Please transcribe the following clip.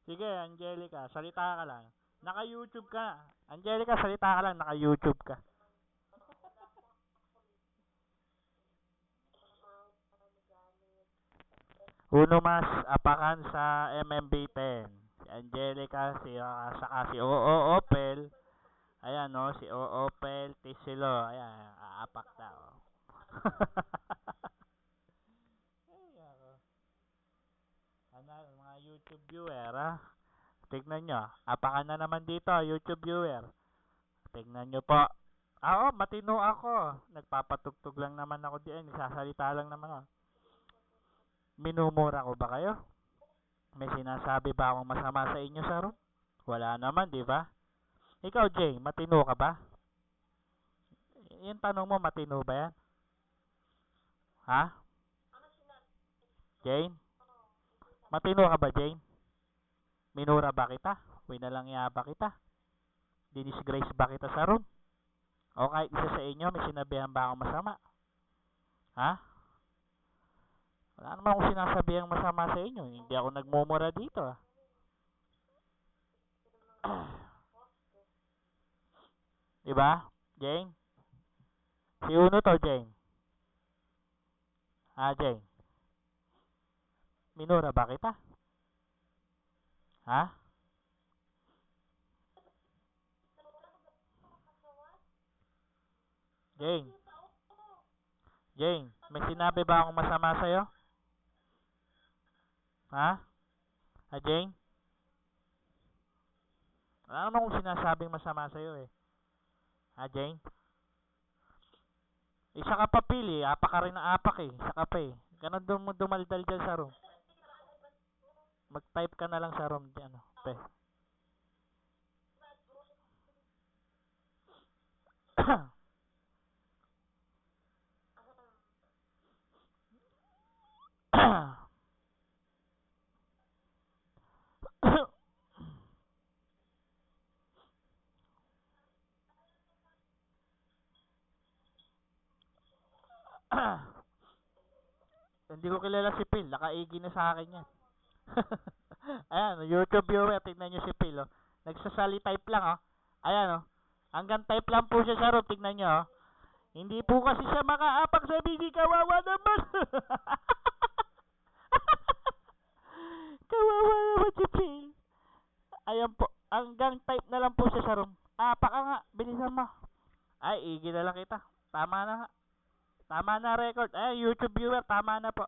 Sige, Angelica, salita ka lang. Naka-YouTube ka. Angelica, salita ka lang, naka-YouTube ka. Uno mas apakan sa MMB10. Si Angelica, saka si Oo Opel. Ayan, no, si Oo Opel, Tisilo. Ayan, aapak na, oh. Ay, ako. Ano, mga YouTube viewer, ha? Tignan nyo. Apakan na naman dito, YouTube viewer. Tignan nyo po. Oo, matino ako. Nagpapatugtog lang naman ako diyan. Nagsasalita lang naman ako. Minumura ko ba kayo? May sinasabi ba akong masama sa inyo, sir? Wala naman, di ba? Ikaw, Jay, matino ka ba? Yung tanong mo, matino ba yan? Ha? Jane? Matino ka ba, Jane? Minura ba kita? Winalangyaya ba kita? Dinisgrace ba kita sa room? O kahit isa sa inyo, may sinabihan ba akong masama? Ha? Wala naman akong sinasabihang masama sa inyo. Hindi ako nagmumura dito, ah. Diba? Jane? Si Uno to, Jane. Ah, Jane. Minura ba kita? Ha? Jane? Jane, may sinabi ba akong masama sa'yo? Ha? Ha, Jane? Wala naman akong sinasabing masama sa'yo, eh. Ha, Jane? Isa ka pa pili, apak ka rin na apak, eh. Isa ka pa, eh. Ganun dumaldal dyan sa room. Mag-type ka na lang sa room dyan, pe. Hindi ko kilala si Phil, nakaigi na sa akin yan. Ayan, YouTube viewer, tignan nyo si Phil, oh. Nagsasali type lang, oh. Ayan, oh. Hanggang type lang po siya sa room, tignan nyo, oh. Hindi po kasi siya makaapak sa bigi, kawawa naman. Kawawa naman si Phil. Ayan po, hanggang type na lang po siya sa room. Apak ka nga, bilisan mo. Ay, igi na lang kita. Tama na nga. Tama na record. Ay, YouTube viewer, tama na po.